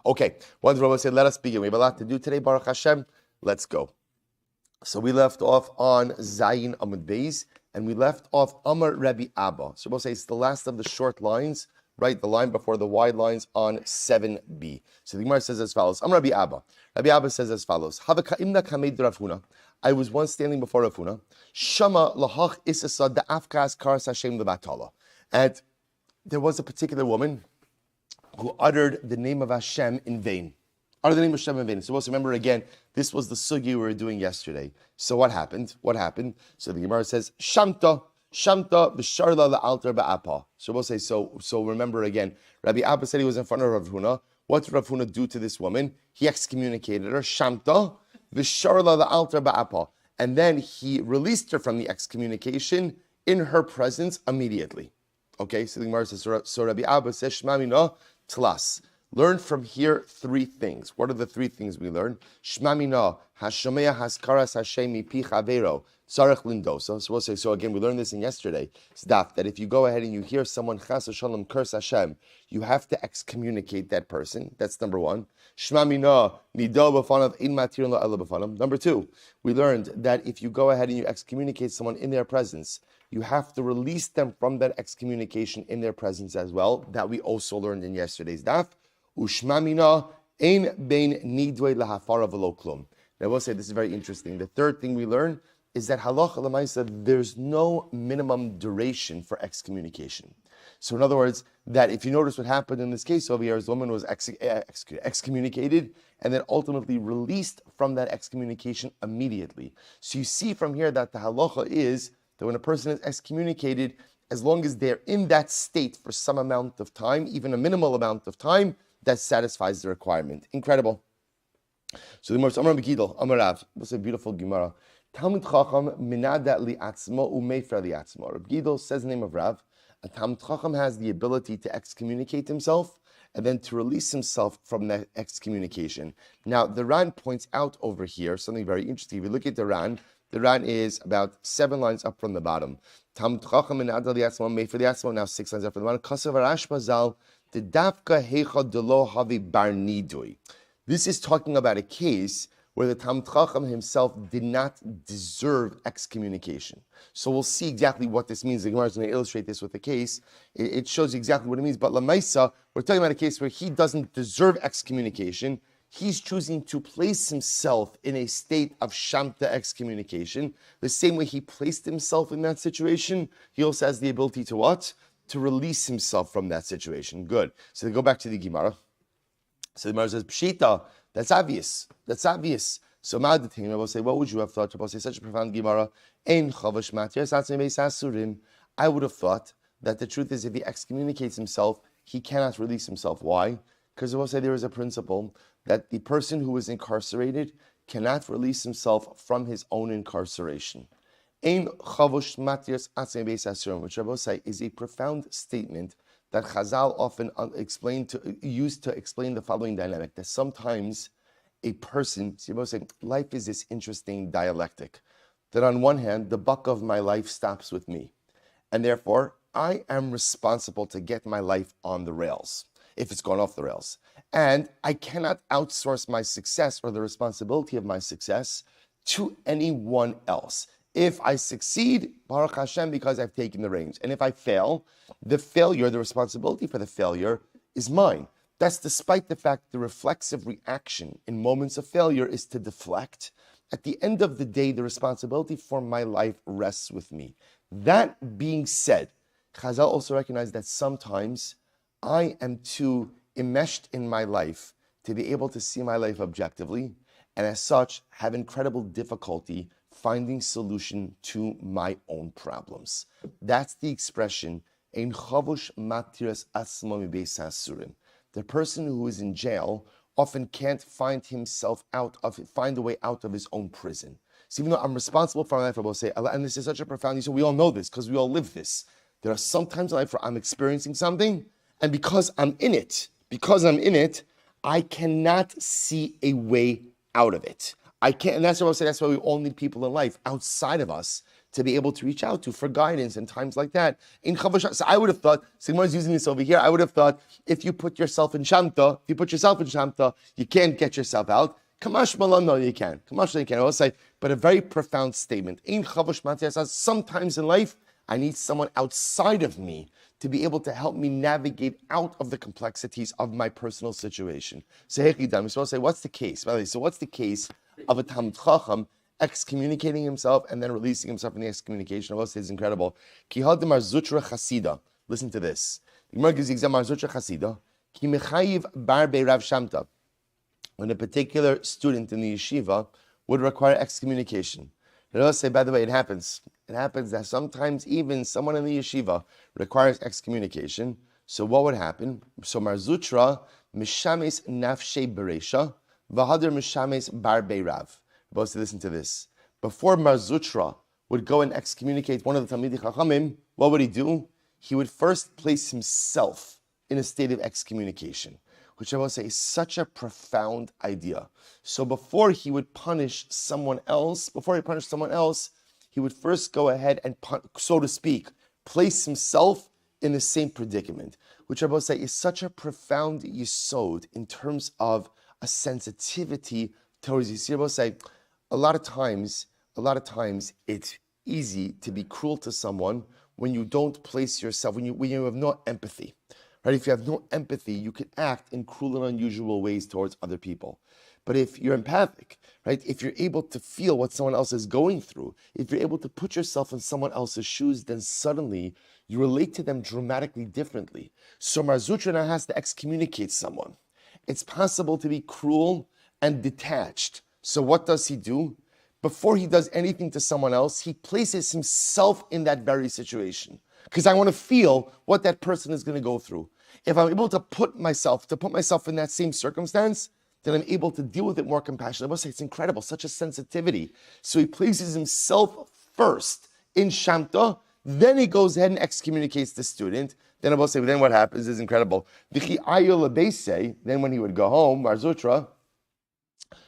Okay, once Rabbi said, let us begin. We have a lot to do today, Baruch Hashem. Let's go. So we left off on Zayin Amud Beis, and we left off Amar Rabbi Abba. So we'll say it's the last of the short lines, right? The line before the wide lines on 7b. So the Gemara says as follows. Amar Rabbi Abba. Rabbi Abba says as follows. Havaka'imna kamed Rav Huna. I was once standing before Rav Huna. Shama lahach isasad da'afkas karas Hashem lebatala. And there was a particular woman who uttered the name of Hashem in vain. Uttered the name of Hashem in vain. So let's remember again, this was the sugi we were doing yesterday. So what happened? So the Gemara says, Shamta b'sharla la'alter ba'apa. So we'll say, so remember again, Rabbi Abba said he was in front of Rav Huna. What did Rav Huna do to this woman? He excommunicated her. Shamta b'sharla la'alter ba'apa. And then he released her from the excommunication in her presence immediately. Okay, so the Gemara says, so Rabbi Abba says, Shema mina tlas. Learn from here three things. What are the three things we learn? Shema mina hashomeya haskaras Hashem mipi chavero tzarech lindosa. So we'll say, so again, we learned this in yesterday's daf, that if you go ahead and you hear someone chas v'shalom curse Hashem, you have to excommunicate that person. That's number one. Shema mina nido b'fanav in matir lo ela b'fanav. Number two, we learned that if you go ahead and you excommunicate someone in their presence, you have to release them from that excommunication in their presence as well. That we also learned in yesterday's daf. Ushma mina ein bein nidwei lahafara v'lo klum. Now, I will say this is very interesting. The third thing we learn is that halacha l'maisa, there's no minimum duration for excommunication. So in other words, that if you notice what happened in this case over here, the woman was excommunicated and then ultimately released from that excommunication immediately. So you see from here that the halacha is that when a person is excommunicated, as long as they're in that state for some amount of time, even a minimal amount of time, that satisfies the requirement. Incredible. So the Gemara, Amar Begidol, Amar Rav, what's a beautiful Gemara. Talmid Chacham minada li'atzmo u'meifra li'atzmo. Rabbi Gidol says the name of Rav. A Talmid Chacham has the ability to excommunicate himself and then to release himself from that excommunication. Now, the Ran points out over here something very interesting. If you look at the Ran is about 7 lines up from the bottom. Talmid Chacham minada li'atzmo u'meifra li'atzmo. Now 6 lines up from the bottom. Kasav Arash Bazal the dafka hecha delo havi bar nidui. This is talking about a case where the Talmid Chacham himself did not deserve excommunication. So we'll see exactly what this means. The Gemara is going to illustrate this with a case. It shows you exactly what it means. But Lamaisa, we're talking about a case where he doesn't deserve excommunication. He's choosing to place himself in a state of shamta excommunication. The same way he placed himself in that situation, he also has the ability to what? To release himself from that situation. Good. So they go back to the Gemara. So the Gemara says, Pshita, that's obvious. So Ma'adatim, I will say, what would you have thought? I will say, such a profound Gemara. Ein chavash matir satzim beis asurim. I would have thought that the truth is if he excommunicates himself, he cannot release himself. Why? Because I will say there is a principle that the person who is incarcerated cannot release himself from his own incarceration. Ein chavosh matir satzim beis asurim, which I will say is a profound statement that Chazal often used to explain the following dynamic, that sometimes a person, life is this interesting dialectic, that on one hand, the buck of my life stops with me, and therefore, I am responsible to get my life on the rails, if it's gone off the rails. And I cannot outsource my success or the responsibility of my success to anyone else. If I succeed, Baruch Hashem, because I've taken the reins. And if I fail, the responsibility for the failure is mine. That's despite the fact the reflexive reaction in moments of failure is to deflect. At the end of the day, the responsibility for my life rests with me. That being said, Chazal also recognized that sometimes I am too enmeshed in my life to be able to see my life objectively, and as such, have incredible difficulty finding solution to my own problems. That's the expression, Ein chavush matiras asmo mi beis hasurim. The person who is in jail often can't find a way out of his own prison. So even though I'm responsible for my life, I will say, and this is such a profound, so we all know this because we all live this. There are some times in life where I'm experiencing something, and because I'm in it, I cannot see a way out of it. I can't, and that's what I say. That's why we all need people in life outside of us to be able to reach out to for guidance in times like that. So I would have thought, someone's using this over here, I would have thought, if you put yourself in Shamta, you can't get yourself out. Kamash Malan, no, you can. Kamash, you can. I will say, but a very profound statement. Sometimes in life, I need someone outside of me to be able to help me navigate out of the complexities of my personal situation. So, we're supposed to say, what's the case? So, what's the case of a Talmid Chacham excommunicating himself and then releasing himself from the excommunication? I will say it's incredible. Zutra Chasida. Listen to this. The Gemara gives the example of Zutra Chasida. Ki mechayiv bar be Rav Shamta. When a particular student in the yeshiva would require excommunication. I will say, by the way, it happens. It happens that sometimes even someone in the yeshiva requires excommunication. So what would happen? So Marzutra mishames nafshe beresha v'hader mishames bar beirav. We're supposed to listen to this. Before Marzutra would go and excommunicate one of the Talmidei Chachamim, what would he do? He would first place himself in a state of excommunication, which I will say is such a profound idea. So before he would punish someone else, he would first go ahead and, so to speak, place himself in the same predicament, which I will say is such a profound yesod in terms of a sensitivity towards you. I will say, a lot of times, it's easy to be cruel to someone when you don't place yourself, when you have no empathy. Right? If you have no empathy, you can act in cruel and unusual ways towards other people. But if you're empathic, right? If you're able to feel what someone else is going through, if you're able to put yourself in someone else's shoes, then suddenly you relate to them dramatically differently. So Marzutra now has to excommunicate someone. It's possible to be cruel and detached. So what does he do? Before he does anything to someone else, he places himself in that very situation. Because I want to feel what that person is going to go through. If I'm able to put myself in that same circumstance, then I'm able to deal with it more compassionately. I must say it's incredible, such a sensitivity. So he places himself first in Shamta, then he goes ahead and excommunicates the student. Then I will say, then what happens is incredible. Then when he would go home, Marzutra,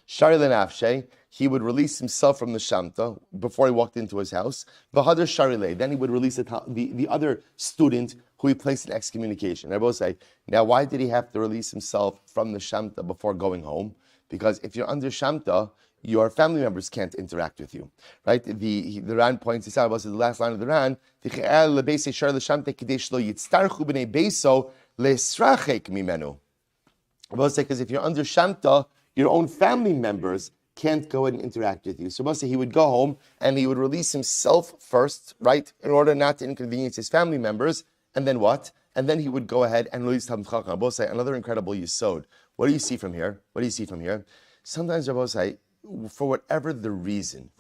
Shari Lenafshe, he would release himself from the Shamta before he walked into his house. V'hadar Sharile, then he would release the other student who he placed in excommunication. I will say, now why did he have to release himself from the Shamta before going home? Because if you're under Shamta, your family members can't interact with you, right? The Ran points this out. Was the last line of the Ran? I will say, because if you're under Shamta, your own family members can't go and interact with you. So mostly he would go home and he would release himself first, right, in order not to inconvenience his family members. And then what? And then he would go ahead and release Talmid Chacham. I will say another incredible yesod. What do you see from here? Sometimes I will say, for whatever the reason,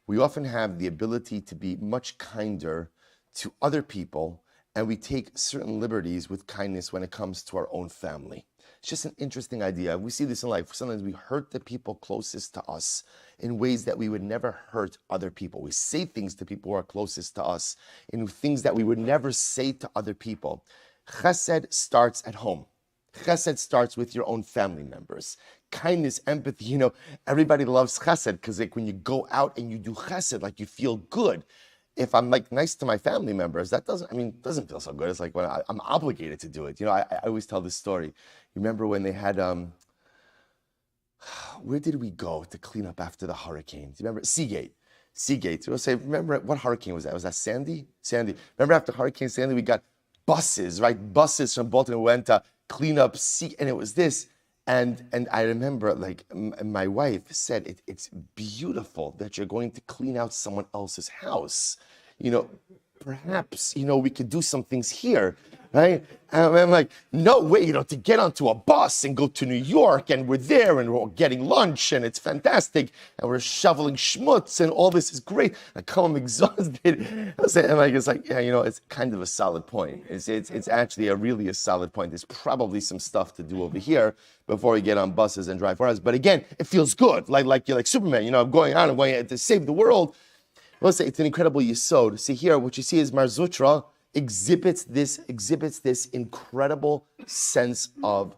we often have the ability to be much kinder to other people, and we take certain liberties with kindness when it comes to our own family. It's just an interesting idea. We see this in life. Sometimes we hurt the people closest to us in ways that we would never hurt other people. We say things to people who are closest to us in things that we would never say to other people. Chesed starts at home. Chesed starts with your own family members. Kindness, empathy, everybody loves chesed because when you go out and you do chesed, you feel good. If I'm nice to my family members, that doesn't feel so good. It's like when I'm obligated to do it. I always tell this story. You remember when they had, where did we go to clean up after the hurricane? Do you remember? Seagate. We'll say, remember what hurricane was that? Was that Sandy? Remember after Hurricane Sandy, we got buses, right? Buses from Baltimore went to clean up and it was this. And I remember, my wife said, it's beautiful that you're going to clean out someone else's house. Perhaps, we could do some things here, right? And I'm like, no way, to get onto a bus and go to New York, and we're there, and we're getting lunch, and it's fantastic, and we're shoveling schmutz, and all this is great. I come home exhausted. It's kind of a solid point. It's actually really a solid point. There's probably some stuff to do over here before we get on buses and drive for us. But again, it feels good, like you're like Superman. I'm going to save the world. Let's say it's an incredible yesod. See here, what you see is Marzutra exhibits this incredible sense of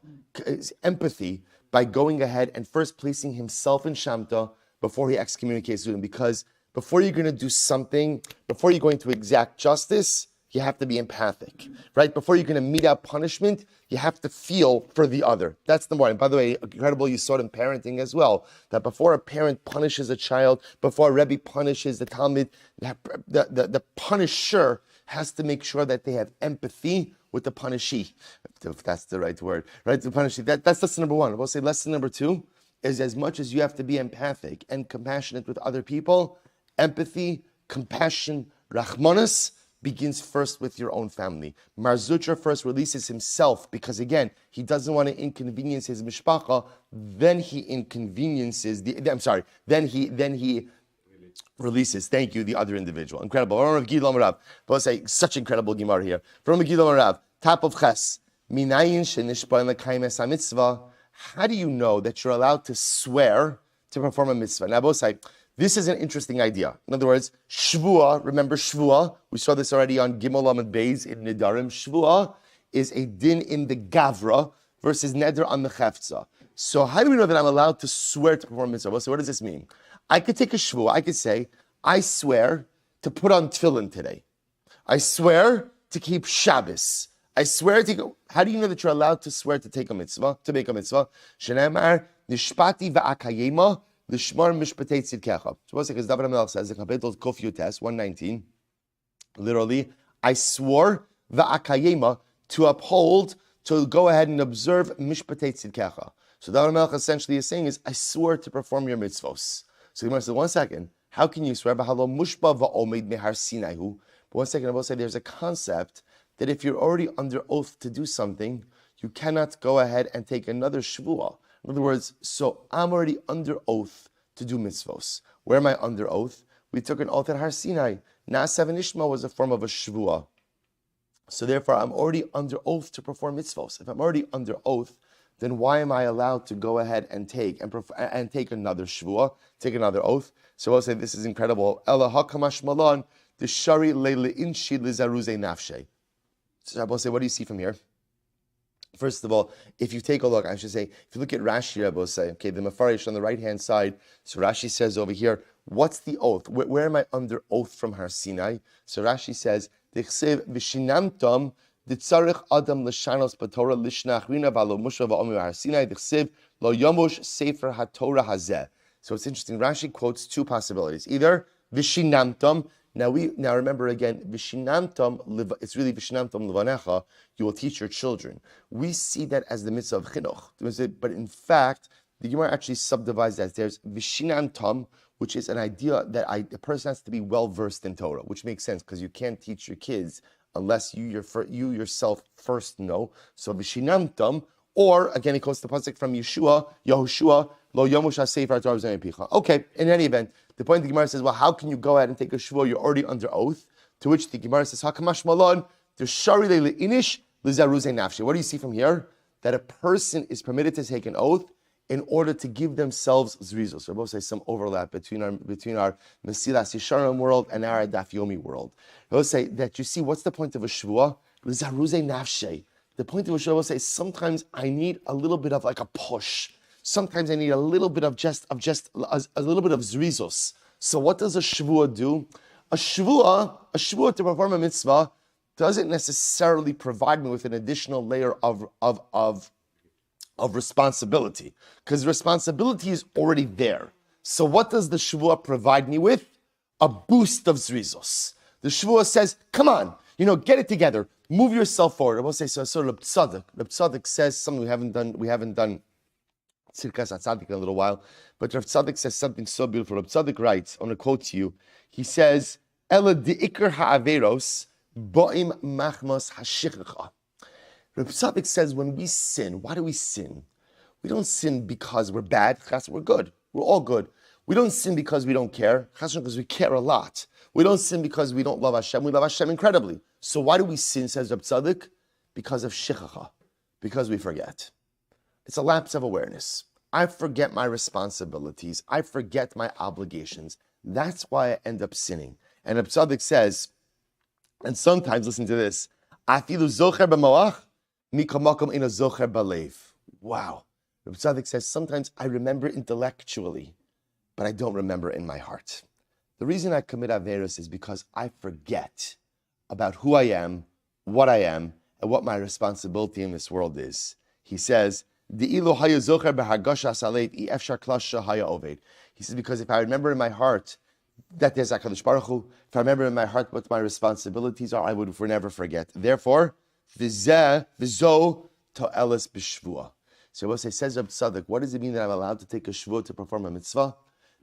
empathy by going ahead and first placing himself in Shamta before he excommunicates them. Because before you're going to do something, before you're going to exact justice, you have to be empathic, right? Before you're going to mete out punishment, you have to feel for the other. That's number one. And by the way, incredible, you saw it in parenting as well, that before a parent punishes a child, before a Rebbe punishes the Talmud, the punisher has to make sure that they have empathy with the punishee, if that's the right word, right? The punishee. That's lesson number one. We'll say lesson number two is, as much as you have to be empathic and compassionate with other people, empathy, compassion, rachmanis, begins first with your own family. Mar Zutra first releases himself because, again, he doesn't want to inconvenience his mishpacha. Then he inconveniences Then he releases. Thank you, the other individual. Incredible. But say such incredible gemara here. From Rav, top of ches. How do you know that you're allowed to swear to perform a mitzvah? Now, both say, this is an interesting idea. In other words, shvua, remember shvua? We saw this already on Gimel Lamed Beis in Nedarim. Shvua is a din in the gavra versus neder on the chefza. So how do we know that I'm allowed to swear to perform mitzvah? So what does this mean? I could take a shvua. I could say, I swear to put on tefillin today. I swear to keep Shabbos. I swear to go. How do you know that you're allowed to swear to take a mitzvah, to make a mitzvah? Shenemar nishpati va'akayema. L'shmar mishpatei tzidkecha. So what's it? Because David HaMelech says, the Kapitel Kuf Yutes 119, literally, I swore va'akayema to uphold, to go ahead and observe mishpatei tzidkecha. So David HaMelech essentially is saying is, I swore to perform your mitzvos. So the Gemara says, 1 second, how can you swear? B'halo mushba va'omed mehar sinaihu. But 1 second, I will say there's a concept that if you're already under oath to do something, you cannot go ahead and take another shvuah. In other words, so I'm already under oath to do mitzvos. Where am I under oath? We took an oath at Har Sinai. Na'aseh v'nishma was a form of a shvuah. So therefore, I'm already under oath to perform mitzvos. If I'm already under oath, then why am I allowed to go ahead and take another shvuah, take another oath? So I'll say this is incredible. Ela hakamash malan the shari leile inshi lizaruze nafshe. So I will say, what do you see from here? First of all, if you take a look, I should say, if you look at Rashi, I will say, okay, the Mefarish on the right-hand side, so Rashi says over here, what's the oath? Where am I under oath from Har Sinai? So Rashi says, Dichsev v'shinamtam ditzarich adam l'shanos b'torah lishnach rina v'alo musha v'omi Har Sinai dichsev lo yomush sefer haTorah hazeh. So it's interesting, Rashi quotes two possibilities. Either v'shinamtam, now remember again, Vishinamtam, it's really Vishinamtam Levanecha, you will teach your children. We see that as the mitzvah of chinuch. But in fact, the Gemara actually subdivides that. There's Vishinamtam, which is an idea that the person has to be well versed in Torah, which makes sense because you can't teach your kids unless you yourself first know. So Vishinamtam, or again, it quotes the pasuk from Yehoshua, Lo Yomush HaSefer HaTorah V'Zeh Picha. Okay, in any event, the point the Gemara says, well, how can you go ahead and take a shvuah? You're already under oath. To which the Gemara says, Hakamash Malon, Shari Le'inish Lizaruze Nafshi. What do you see from here? That a person is permitted to take an oath in order to give themselves zrizos. So we'll say some overlap between our Mesilas Yesharim world and our Daf Yomi world. We'll say that you see, what's the point of a shvuah? Lizaruze Nafshi. The point of a shvuah will say, sometimes I need a little bit of like a push. Sometimes I need a little bit of a little bit of zrizos. So what does a shvuah do? A shvuah to perform a mitzvah doesn't necessarily provide me with an additional layer of responsibility, because responsibility is already there. So what does the shvuah provide me with? A boost of zrizos. The shvuah says, "Come on, get it together, move yourself forward." I will say so. Reb Tzadok says something we haven't done. Tzidkas HaTzadik in a little while, but Rav Tzadok says something so beautiful. Rav Tzadok writes, I want to quote to you, he says, Ela di'ikr ha'averos bo'im machmas ha'shichcha. Rav Tzadok says, when we sin, why do we sin? We don't sin because we're bad, we're good. We're all good. We don't sin because we don't care, because we care a lot. We don't sin because we don't love Hashem, we love Hashem incredibly. So why do we sin, says Rav Tzadok? Because of shichcha, because we forget. It's a lapse of awareness. I forget my responsibilities. I forget my obligations. That's why I end up sinning. And Reb Tzadok says, and sometimes, listen to this, afilu zocher b'moach, mikol makom ina zocher b'lev. Wow. Reb Tzadok says, sometimes I remember intellectually, but I don't remember in my heart. The reason I commit Averos is because I forget about who I am, and what my responsibility in this world is. He says, he says, because if I remember in my heart that there's HaKadosh Baruch Hu, if I remember in my heart what my responsibilities are, I would never forget. Therefore, v'zo to'eles b'shvua. So what says Reb Tzadok, what does it mean that I'm allowed to take a shvua to perform a mitzvah?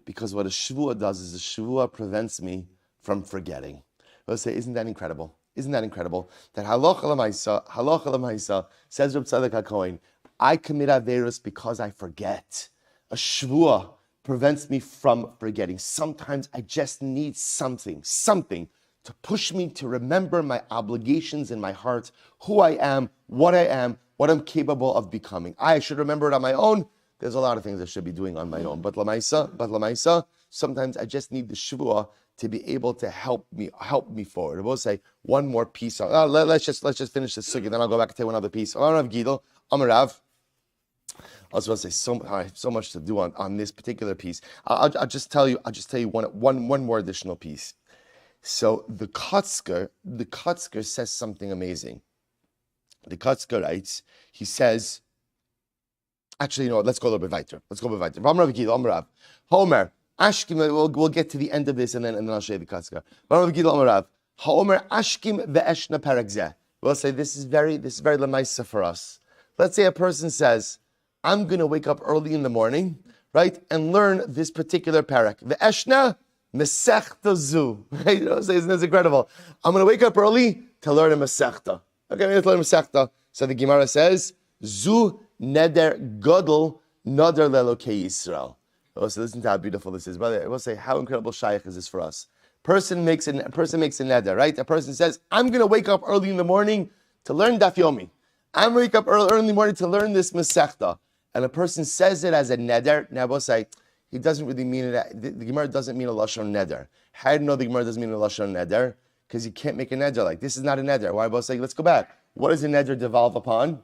Because what a shvua does is a shvua prevents me from forgetting. We'll say, isn't that incredible? Isn't that incredible? That halacha l'maisa, says Reb Tzadok HaKohen, I commit averos because I forget. A shvua prevents me from forgetting. Sometimes I just need something to push me to remember my obligations in my heart, who I am, what I'm capable of becoming. I should remember it on my own. There's a lot of things I should be doing on my own. But lamaisa, sometimes I just need the shvua to be able to help me forward. I will say one more piece. Let's just finish this sugi, then I'll go back and take one other piece. Amarav Gidel, Amarav. I was going to say so much to do on this particular piece. I'll just tell you one more additional piece. So the Kotzker says something amazing. The Kotzker writes, he says, actually, you know what, let's go a little bit weiter. Amarav Gidel, Amarav. Homer, Ashkim, we'll get to the end of this and then I'll show you the Kotzker. Amarav Gidel, Amarav. Homer, Ashkim ve'eshna parakzeh. We'll say this is very lemaisa for us. Let's say a person says, I'm going to wake up early in the morning, right, and learn this particular parak. Ve'eshna mesechta zu. Right? You know, isn't this incredible? I'm going to wake up early to learn a mesechta. Okay, let's learn a mesechta. So the Gemara says, zu neder godel nader lelokei Yisrael. Oh, so listen to how beautiful this is. Brother, I will say, how incredible shaykh is this for us? Person makes a neder, right? A person says, I'm going to wake up early in the morning to learn Daf Yomi. I'm going to wake up early in the morning to learn this mesechta. And a person says it as a neder. Now, I will say, he doesn't really mean it. The Gemara doesn't mean a lashon neder. How do you know the Gemara doesn't mean a lashon neder? Because you can't make a neder like this is not a neder. Why? I will say, let's go back. What does a neder devolve upon?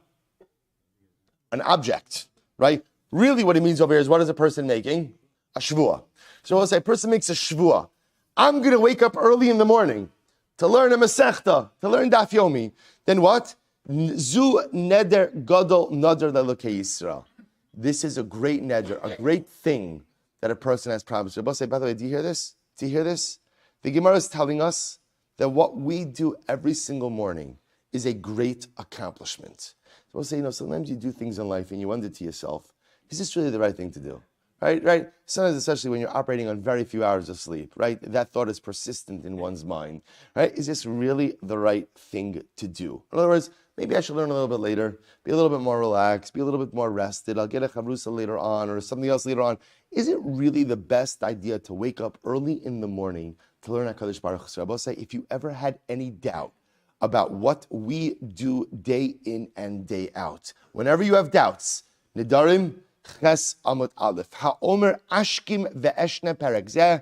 An object, right? Really, what it means over here is what is a person making? A shvua. So I will say, a person makes a shvua. I'm going to wake up early in the morning to learn a mesechta, to learn Daf Yomi. Then what? Zu neder gadol nader lelokei Yisrael. This is a great neder, a great thing that a person has promised. Rabbi say, by the way, do you hear this? The Gemara is telling us that what we do every single morning is a great accomplishment. So we'll say, sometimes you do things in life and you wonder to yourself, is this really the right thing to do? Right? Sometimes, especially when you're operating on very few hours of sleep, right? That thought is persistent in one's mind, right? Is this really the right thing to do? In other words, maybe I should learn a little bit later, be a little bit more relaxed, be a little bit more rested. I'll get a chavrusa later on or something else later on. Is it really the best idea to wake up early in the morning to learn HaKadosh Baruch Hu? So I will say, if you ever had any doubt about what we do day in and day out, whenever you have doubts, Nedarim, Ches Amud Aleph. Ha'omer Ashkim ve'eshne perekzeh,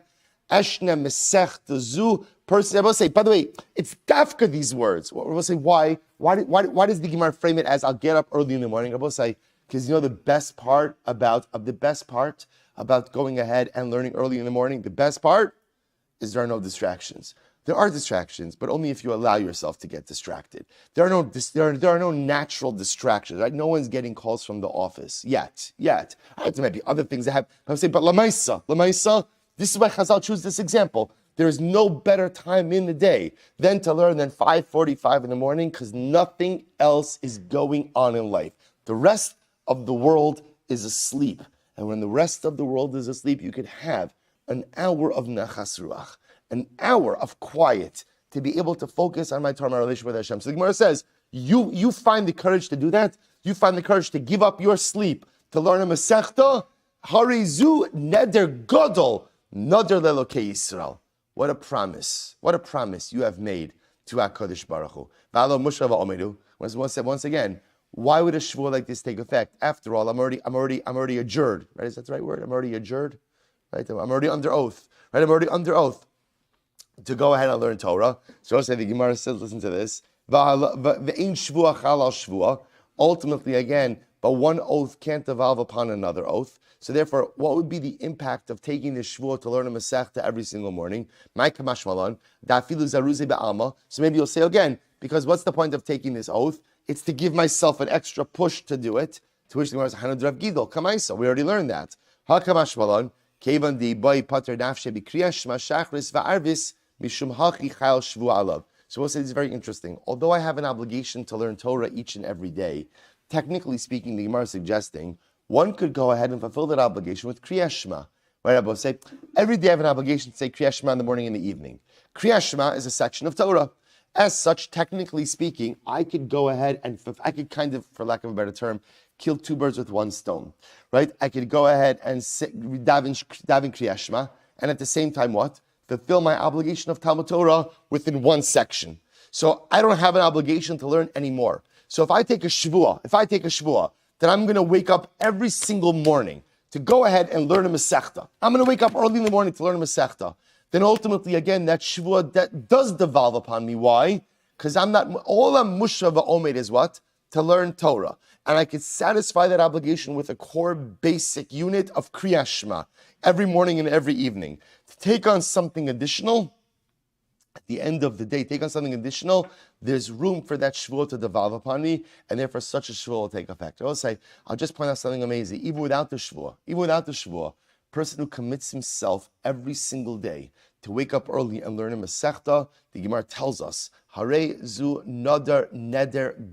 Eshne mesech zu. Person, I will say, by the way, it's dafka these words. I will say, why? Why does the Gemara frame it as I'll get up early in the morning? I will say, because the best part about going ahead and learning early in the morning, the best part is there are no distractions. There are distractions, but only if you allow yourself to get distracted. There are no natural distractions, right? No one's getting calls from the office yet. Right? There might be other things that happen. I would say, but lamaisa, this is why Chazal choose this example. There is no better time in the day than to learn than 5:45 in the morning because nothing else is going on in life. The rest of the world is asleep. And when the rest of the world is asleep, you could have an hour of nachas ruach, an hour of quiet to be able to focus on my Torah, my relationship with Hashem. So the Gemara says, you find the courage to do that. You find the courage to give up your sleep to learn a Masechta. Harizu neder gadol nader lelokei Yisrael. What a promise! What a promise you have made to HaKadosh Baruch Hu. V'alo Moshe v'Omeru. Once again, why would a shvua like this take effect? After all, I'm already adjured. Right? Is that the right word? I'm already adjured. Right? I'm already under oath. Right? I'm already under oath to go ahead and learn Torah. So I say the Gemara says, listen to this. Ultimately, again, but one oath can't devolve upon another oath. So therefore, what would be the impact of taking this shvuah to learn a Masechta every single morning? So maybe you'll say again, because what's the point of taking this oath? It's to give myself an extra push to do it. To which the Gemara says, Hanad Rav Gidol, Kamaisa. We already learned that. HaKamashmalon, Kevan di boy pater nafshe b'kriyah shma shachris va'arvis mishum hachi chayil shvu alav. So we'll say this is very interesting. Although I have an obligation to learn Torah each and every day, technically speaking, the Gemara is suggesting one could go ahead and fulfill that obligation with Kriyas Shema. Right? I will say every day I have an obligation to say Kriyas Shema in the morning and the evening. Kriyas Shema is a section of Torah. As such, technically speaking, I could go ahead and I could kind of, for lack of a better term, kill two birds with one stone. Right? I could go ahead and daven Kriyas Shema, and at the same time, what? Fulfill my obligation of Talmud Torah within one section. So I don't have an obligation to learn anymore. So if I take a shvuah, then I'm going to wake up every single morning to go ahead and learn a Masechta. I'm going to wake up early in the morning to learn a Masechta. Then ultimately, again, that shvuah that does devolve upon me. Why? Because I'm not, all I'm musha va'omed is what? To learn Torah. And I could satisfy that obligation with a core basic unit of Kriyas Shema every morning and every evening. To take on something additional, at the end of the day, there's room for that shvuah to devolve upon me, and therefore such a shvuah will take effect. I'll just point out something amazing. Even without the shvuah, person who commits himself every single day to wake up early and learn a Masechta, the Gemara tells us, Harei zu neder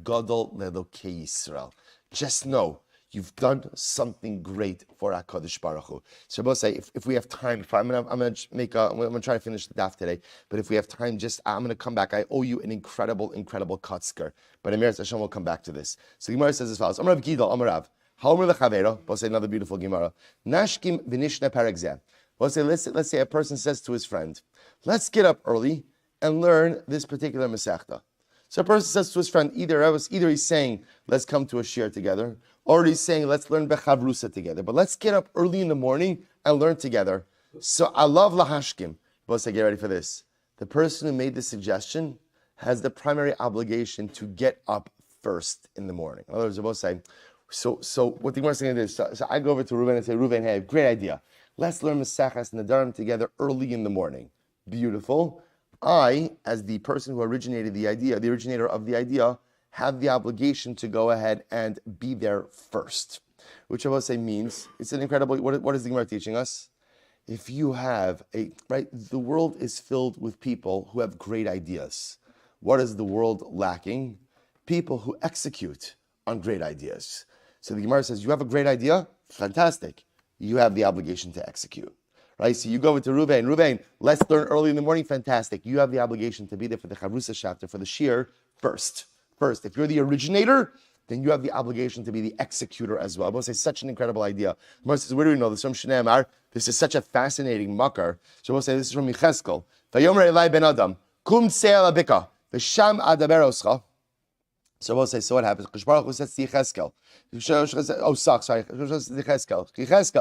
gadol leLokei Yisrael. Just know you've done something great for HaKadosh Baruch Hu. So I will say, if we have time, I'm going to try to finish the daf today, but if we have time, I'm going to come back. I owe you an incredible kutzker. But Amir Hashem will come back to this. So the Gemara says as follows, Amar Rav Gidol, Amar Rav, Haomer lechavero, we'll say another beautiful Gemara, Nashkim v'nishna paragzeh. We'll say, let's say a person says to his friend, let's get up early and learn this particular Masechta. So a person says to his friend, either he's saying, let's come to a shir together, or he's saying, let's learn bechavrusa together. But let's get up early in the morning and learn together. So I love lahashkim. But say, get ready for this. The person who made the suggestion has the primary obligation to get up first in the morning. In other words, they're both saying, so what the Gemara is saying is, so I go over to Reuven and say, Reuven, hey, great idea. Let's learn Maseches Nedarim together early in the morning. Beautiful. I, as the person who originated the idea, the originator of the idea, have the obligation to go ahead and be there first. Which I will say means, it's an incredible, what is the Gemara teaching us? If you have the world is filled with people who have great ideas. What is the world lacking? People who execute on great ideas. So the Gemara says, you have a great idea? Fantastic. You have the obligation to execute. Right? So you go over to Reuven, let's learn early in the morning, fantastic. You have the obligation to be there for the Chavrusa chapter, for the Shir, first. If you're the originator, then you have the obligation to be the executor as well. I will say, such an incredible idea. Gemara says, where do we know this? From Shnei Amar. This is such a fascinating makar. So we'll say, this is from Yecheskel. Vayomer Elai ben Adam, kum tse'el abika, v'sham adaber oscha. So we'll say, so what happens? Kadosh Baruch Hu says to Yecheskel, Yecheskel,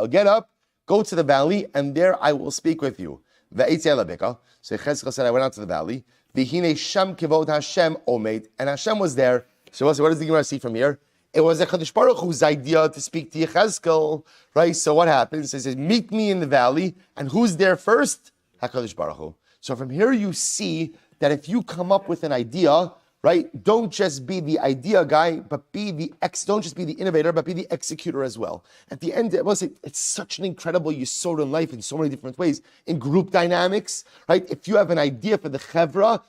get up, go to the valley, and there I will speak with you. So Yecheskel said, I went out to the valley. V'hinei sham kivod Hashem omed, and Hashem was there. So we'll say, what does the Gemara see from here? It was a Kadosh Baruch Hu's idea to speak to Yecheskel, right? So what happens? So he says, meet me in the valley, and who's there first? HaKadosh Baruch Hu. So from here you see that if you come up with an idea, right, don't just be the idea guy, but don't just be the innovator, but be the executor as well. At the end, it's such an incredible yesod in life in so many different ways. In group dynamics, right? If you have an idea for the chevra,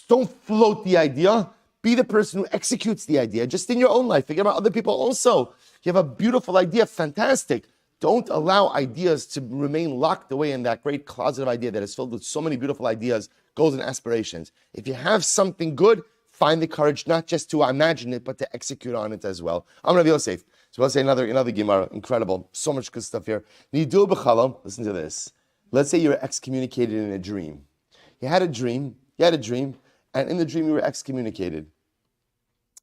don't float the idea. Be the person who executes the idea, just in your own life. Forget about other people also. You have a beautiful idea, fantastic. Don't allow ideas to remain locked away in that great closet of idea that is filled with so many beautiful ideas, goals, and aspirations. If you have something good, find the courage not just to imagine it, but to execute on it as well. I'm Rav Yosef. So I'll say another Gemara. Incredible. So much good stuff here. Nidu b'chalam. Listen to this. Let's say you're excommunicated in a dream. You had a dream, and in the dream you were excommunicated.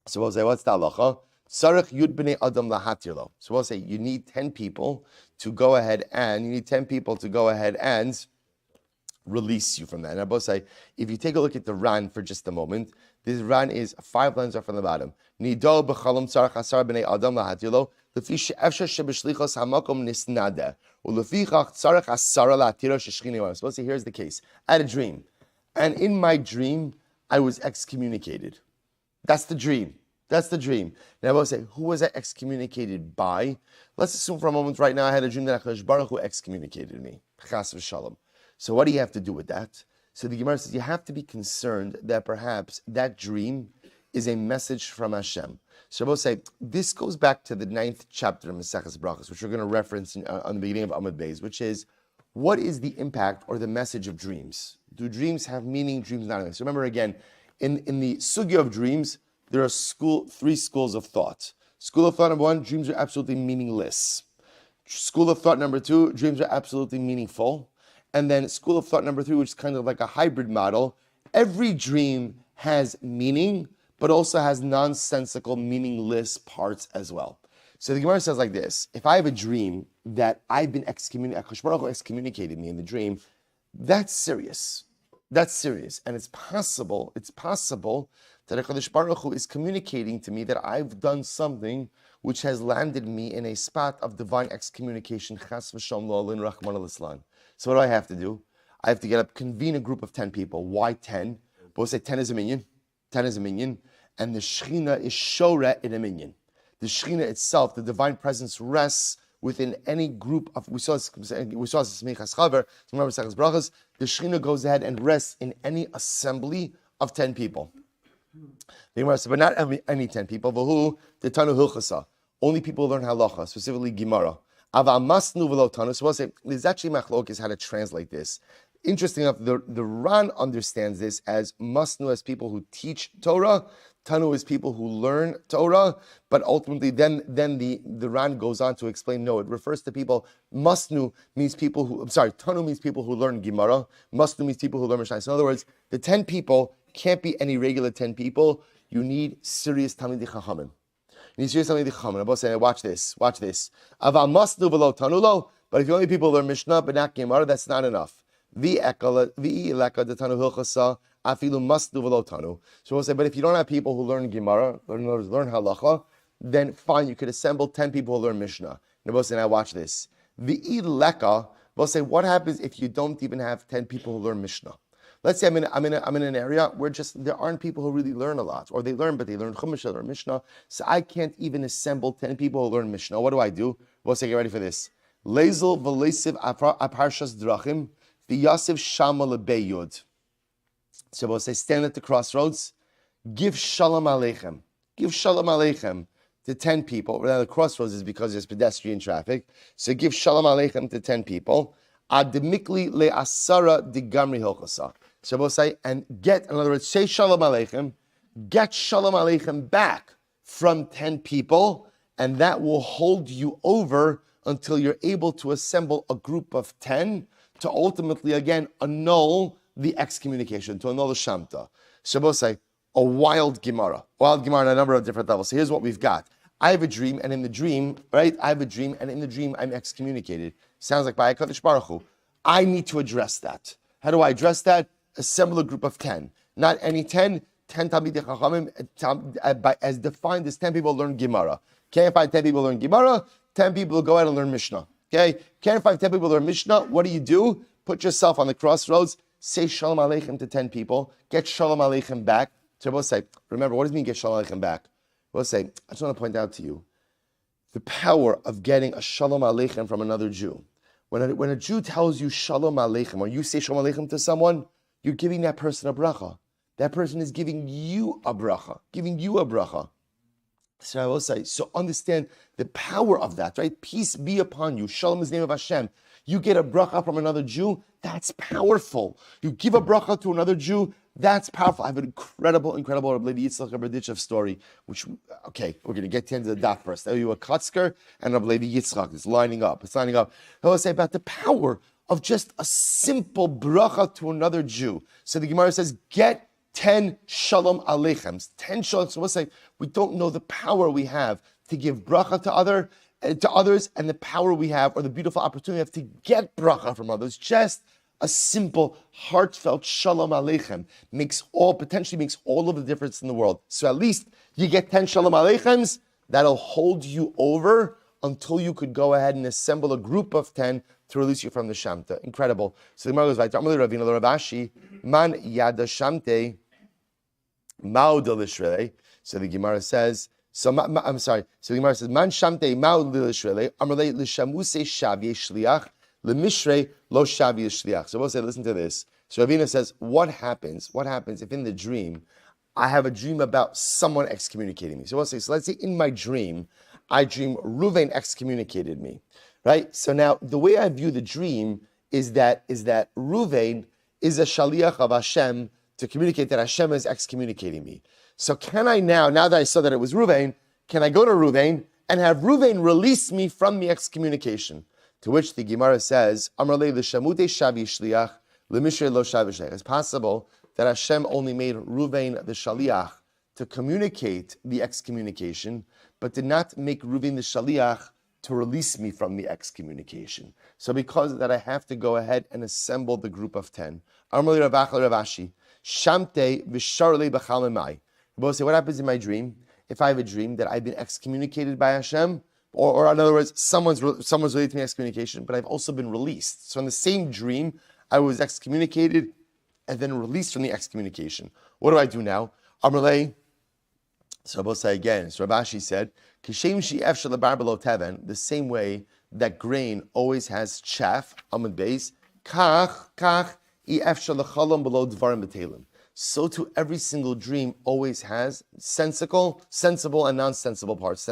So we'll say, what's the halacha? Sarich yud b'nei adam lahatirlo. So we'll say, you need 10 people to go ahead and release you from that. And I both say, if you take a look at the Ran for just a moment, This Ran is 5 lines off from the bottom. Nido b'chalom tzarach asar b'nei adam lahatilo lefi she'efshar sheb'shlichos hamakom nisnada ulefichach tzarach asara lahatiro sheshchini yom. Suppose here's the case. I had a dream, and in my dream I was excommunicated. That's the dream. That's the dream. Now I will say, who was I excommunicated by? Let's assume for a moment right now I had a dream that HaKadosh Baruch Hu excommunicated me. Chas v'shalom. So what do you have to do with that? So the Gemara says you have to be concerned that perhaps that dream is a message from Hashem. So I will say, this goes back to the 9th chapter of Maseches Brachos, which we're going to reference on the beginning of Amud Beis, which is, what is the impact or the message of dreams? Do dreams have meaning? Dreams not? So remember again, in the sugya of dreams, there are 3 schools of thought. School of thought number 1, dreams are absolutely meaningless. School of thought number 2, dreams are absolutely meaningful. And then school of thought number 3, which is kind of like a hybrid model. Every dream has meaning, but also has nonsensical, meaningless parts as well. So the Gemara says like this: if I have a dream that I've been excommunicated, HaKadosh Baruch Hu excommunicated me in the dream, that's serious. That's serious. And it's possible that HaKadosh Baruch Hu is communicating to me that I've done something which has landed me in a spot of divine excommunication. Chas v'shalom lo alin rachmana litzlan. So what do I have to do? I have to get up, convene a group of 10 people. Why 10? We'll say 10 is a minyan. 10 is a minyan. And the Shechina is shoreh in a minyan. The Shechina itself, the divine presence, rests within any group of, we saw this Smichas Chaver, remember Sechas Brachos, the Shechina goes ahead and rests in any assembly of 10 people. The Gemara says, but not any 10 people. V'hu the Tanu Hilchasa. Only people who learn halacha, specifically Gemara. Ava masnu v'lo Tanu. So we'll say, there's actually machlokes how to translate this. Interesting enough, the Ran understands this as masnu as people who teach Torah, Tanu is people who learn Torah, but ultimately then the Ran goes on to explain, no, it refers to people, Tanu means people who learn Gemara, Masnu means people who learn Mishnah. So in other words, the 10 people can't be any regular 10 people. You need serious Talmidei Chachamim. You need serious Talmidei Chachamim. I'm both saying, watch this. Aval Masnu v'lo Tanu lo, but if you only people learn Mishnah but not Gemara, that's not enough. So we'll say, but if you don't have people who learn Gemara, learn Halacha, then fine, you could assemble 10 people who learn Mishnah. And we'll say, now watch this. We'll say, what happens if you don't even have 10 people who learn Mishnah? Let's say I'm in an area where there aren't people who really learn a lot, or they learn, but they learn Chumash, they learn Mishnah. So I can't even assemble 10 people who learn Mishnah. What do? We'll say, get ready for this. Lezel v'leisiv aparshas drachim. The Yosef Shama Lebeyud. So we'll say, stand at the crossroads, give Shalom Aleichem. Give Shalom Aleichem to 10 people. Now the crossroads is because there's pedestrian traffic. So give Shalom Aleichem to 10 people. Ademikli le'asara digamri hilchasa. So we'll say, and get, in other words, say Shalom Aleichem, get Shalom Aleichem back from 10 people, and that will hold you over until you're able to assemble a group of 10 to ultimately, again, annul the excommunication, to annul the Shamta. Shabbos say, a wild Gemara on a number of different levels. So here's what we've got. I have a dream, and in the dream, I'm excommunicated. Sounds like by HaKadosh Baruch Hu. I need to address that. How do I address that? Assemble a group of 10. Not any 10 Talmidei Chachamim, as defined as 10 people learn Gemara. Can't find 10 people learn Gemara, 10 people go out and learn Mishnah. Okay, can't find 10 people learn Mishnah. What do? Put yourself on the crossroads. Say Shalom Aleichem to 10 people. Get Shalom Aleichem back. So we'll say, remember, what does it mean get Shalom Aleichem back? We'll say, I just want to point out to you the power of getting a Shalom Aleichem from another Jew. When a Jew tells you Shalom Aleichem, or you say Shalom Aleichem to someone, you're giving that person a bracha. That person is giving you a bracha. So I will say, so understand the power of that, right? Peace be upon you. Shalom is the name of Hashem. You get a bracha from another Jew, that's powerful. You give a bracha to another Jew, that's powerful. I have an incredible Rabbi Yitzchak Berditchev story, which, okay, we're going to get to the end of the daf first. Tell you a Kotzker and Rabbi Yitzchak. It's lining up. I will say about the power of just a simple bracha to another Jew. So the Gemara says, get 10 Shalom Aleichems. 10 Shalom. So we'll say, we don't know the power we have to give bracha to others, and the power we have, or the beautiful opportunity we have to get bracha from others. Just A simple, heartfelt Shalom Aleichem potentially makes all of the difference in the world. So at least you get 10 Shalom Aleichems, that'll hold you over until you could go ahead and assemble a group of 10 to release you from the Shamta. Incredible. So the Gemara goes, Vaytamar Ravina Rabashi, Man Yada Shamte, Mao Delishrele. So the Gemara says, So the Gemara says, Man Shamte Mao Delishrele, Amrle Lishamuse Shavi Shliach, Lemishrei Lo Shavi Shliach. So we'll say, listen to this. So Ravina says, what happens if in the dream, I have a dream about someone excommunicating me? So we'll say, so let's say in my dream, I dream Ruvain excommunicated me, right? So now the way I view the dream is that Ruvain is a shaliach of Hashem to communicate that Hashem is excommunicating me. So can I now that I saw that it was Ruvain, can I go to Ruvain and have Ruvain release me from the excommunication? To which the Gemara says, Amrle l'shamute shavi shliach lemishrei lo shavi shliach. It's possible that Hashem only made Ruvain the shaliach to communicate the excommunication, but did not make Ruvain the shaliach to release me from the excommunication. So because of that, I have to go ahead and assemble the group of 10. Amrli Ravachal Ravashi, Shamte v'sharle b'chal memai. Both say, what happens in my dream? If I have a dream that I've been excommunicated by Hashem, or in other words, someone's related to me excommunication, but I've also been released. So in the same dream, I was excommunicated and then released from the excommunication. What do I do now? Amrle. So Rabbi say again, so Rabashi said, the same way that grain always has chaff, amud beis, so too every single dream always has sensible and non-sensible parts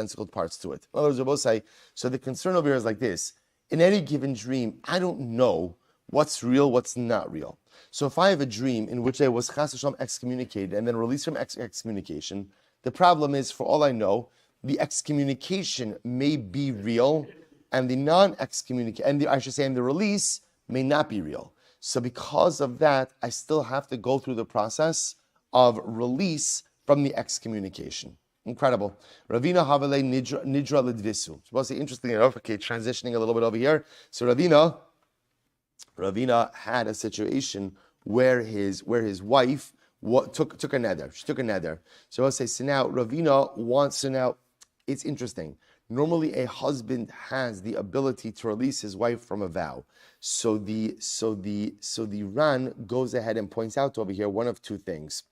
to it. In other words, Rabbi say, so the concern over here is like this. In any given dream, I don't know what's real, what's not real. So if I have a dream in which I was chas v'shalom excommunicated and then released from excommunication, the problem is, for all I know, the excommunication may be real, and the and the release may not be real. So because of that, I still have to go through the process of release from the excommunication. Incredible. Ravina Havale Nidra Lidvisu. Supposed to be interesting enough. Okay, transitioning a little bit over here. So Ravina had a situation where his wife took a neder. She took a neder. So I'll say, so now Ravina wants to now, it's interesting. Normally a husband has the ability to release his wife from a vow. So the Ran goes ahead and points out over here one of two things.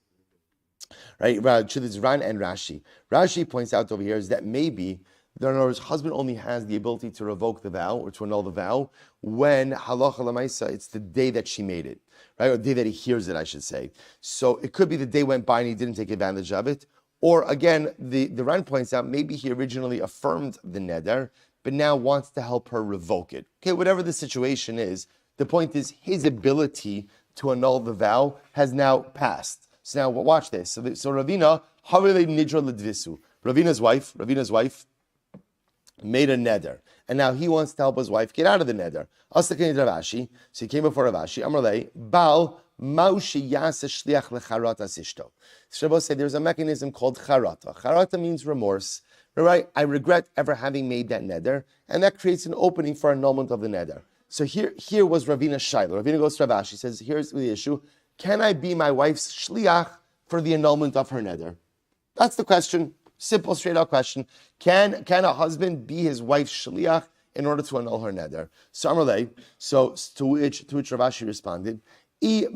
Right? It's Ran and Rashi. Rashi points out over here is that maybe in other words, husband only has the ability to revoke the vow or to annul the vow when halacha lemaisa, it's the day that she made it, right? Or the day that he hears it, I should say. So it could be the day went by and he didn't take advantage of it. Or again, the Ran points out maybe he originally affirmed the neder, but now wants to help her revoke it. Okay, whatever the situation is, the point is his ability to annul the vow has now passed. So now watch this. So Ravina, Havile Nidra Lidvisu. Ravina's wife made a neder, and now he wants to help his wife get out of the neder. Ravashi, so he came before Ravashi. Amrlei Bal Maushi Yasa Shliach Lecharata Sishto. Shabbos said there's a mechanism called charata. Charata means remorse. Right? I regret ever having made that neder, and that creates an opening for annulment of the neder. So here was Ravina's shiloh. Ravina goes to Ravashi, says, here's the issue. Can I be my wife's shliach for the annulment of her neder? That's the question. Simple, straight out question. Can a husband be his wife's shliach in order to annul her neder? So Amrlei, to which Ravashi responded, in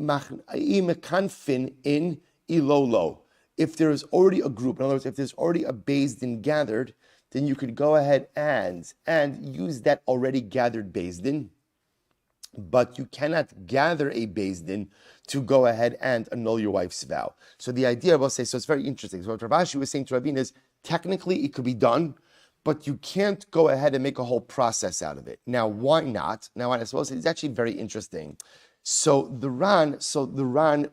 ilolo. If there is already a group, in other words, if there's already a Beis Din gathered, then you could go ahead and use that already gathered Beis Din, but you cannot gather a Beis Din to go ahead and annul your wife's vow. So the idea, so it's very interesting. So what Ravashi was saying to Ravina is, technically it could be done, but you can't go ahead and make a whole process out of it. Now, why not? Now, I suppose it's actually very interesting. So the Ran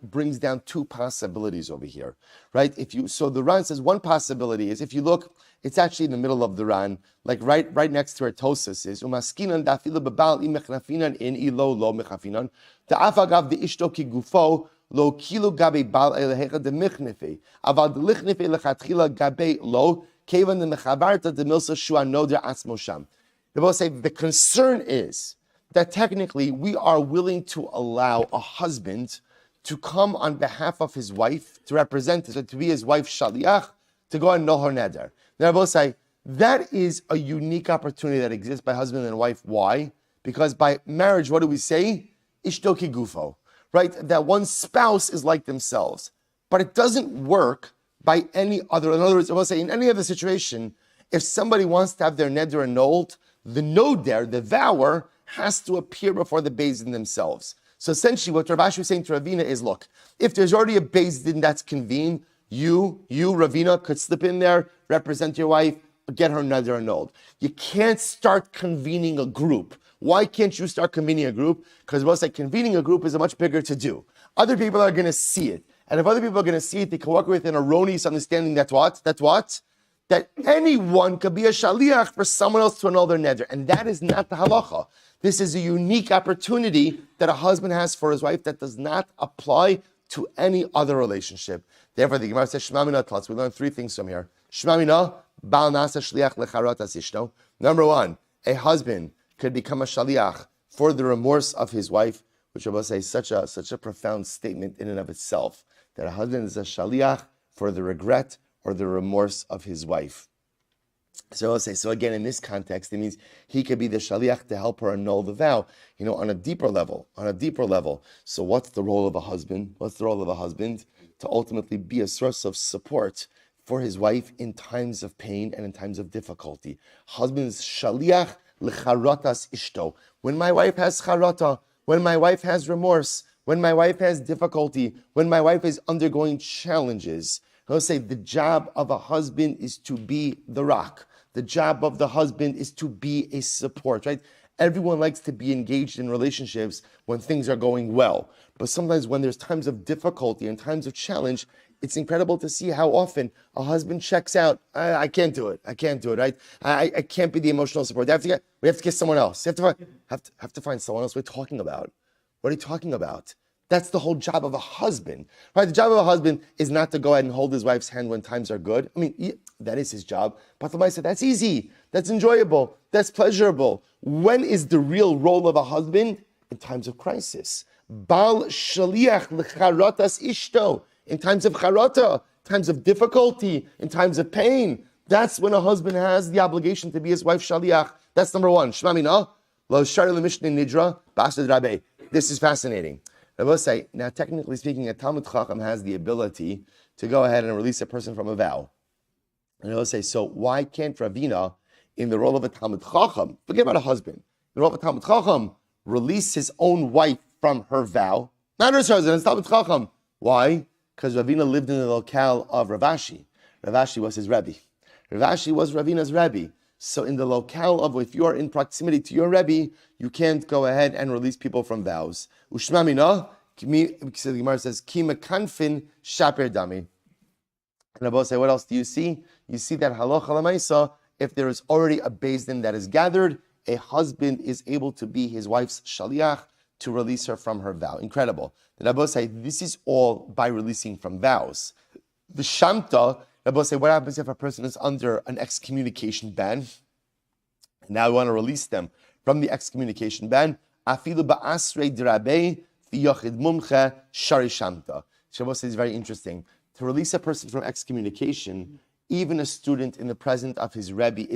brings down two possibilities over here, right? So the Ran says one possibility is, if you look, it's actually in the middle of the Ran, like right next to where Tosas is. Umaskinan dafilu bebal imechnafinan in ilo lo mechafinan ta'afagav de ishto ki gufo lo kilo gabe bal elehecha de mechnefe aval de lichnefe lechatchila gabe lo kevan de mechavarta de milsa shua noder asmosham. They both say the concern is that technically we are willing to allow a husband to come on behalf of his wife, to represent, to be his wife's shaliach, to go and know her neder. Now, I will say, that is a unique opportunity that exists by husband and wife. Why? Because by marriage, what do we say? Ishto ki gufo, right? That one spouse is like themselves. But it doesn't work by any other. In other words, I will say, in any other situation, if somebody wants to have their neder annulled, the noder, the vower, has to appear before the Beis Din themselves. So essentially what Rav Ashi was saying to Ravina is, look, if there's already a Beis Din that's convened, you, Ravina, could slip in there, represent your wife, get her neder annulled. You can't start convening a group. Why can't you start convening a group? Because we'll say convening a group is a much bigger to do. Other people are going to see it. And if other people are going to see it, they can walk with an erroneous understanding that what? That anyone could be a shaliach for someone else to annul their neder. And that is not the halacha. This is a unique opportunity that a husband has for his wife that does not apply to any other relationship. Therefore, the Gemara says, Shema mina tlatz. We learn three things from here. Shema mina, bal nasa shliach lecharotas ishto. Number one, a husband could become a shaliach for the remorse of his wife, which I will say is such a profound statement in and of itself, that a husband is a shaliach for the regret or the remorse of his wife. So I'll say, so again, in this context, it means he could be the shaliach to help her annul the vow, on a deeper level, So what's the role of a husband? What's the role of a husband? To ultimately be a source of support for his wife in times of pain and in times of difficulty. Husband's shaliach lecharotas ishto. When my wife has charata, when my wife has remorse, when my wife has difficulty, when my wife is undergoing challenges, I'll say the job of a husband is to be the rock. The job of the husband is to be a support, right? Everyone likes to be engaged in relationships when things are going well. But sometimes when there's times of difficulty and times of challenge, it's incredible to see how often a husband checks out. I can't do it, right? I can't be the emotional support. We have to get someone else. Have to find someone else. What are you talking about? What are you talking about? That's the whole job of a husband, right? The job of a husband is not to go ahead and hold his wife's hand when times are good. I mean, that is his job. But the Bible said that's easy, that's enjoyable, that's pleasurable. When is the real role of a husband? In times of crisis. Bal shaliach lecharotas ishto. In times of charata, times of difficulty, in times of pain. That's when a husband has the obligation to be his wife's shaliach. That's number one. Shema mina, lo shari lemishnei nidra, b'asad rabbe. This is fascinating. I will say, now technically speaking, a Talmud Chacham has the ability to go ahead and release a person from a vow. And I will say, so why can't Ravina, in the role of a Talmud Chacham, forget about a husband, in the role of a Talmud Chacham, release his own wife from her vow? Not her husband, it's Talmud Chacham. Why? Because Ravina lived in the locale of Rav Ashi. Rav Ashi was his Rebbe. Rav Ashi was Ravina's Rebbe. So in the locale of, if you are in proximity to your Rebbe, you can't go ahead and release people from vows. Ushma mina, because the Gemara says, ki mekanfin shaper dami. And Abba say, what else do you see? You see that halacha lemaisa, if there is already a Beis Din that is gathered, a husband is able to be his wife's shaliach to release her from her vow. Incredible. The Abba say, this is all by releasing from vows. The Shamta, Rabbi say, what happens if a person is under an excommunication ban? And now we want to release them from the excommunication ban. Afilu ba'asrei d'rabei v'yochid mumche shari shamta. Rabbi says, very interesting. To release a person from excommunication, even a student in the presence of his Rebbe,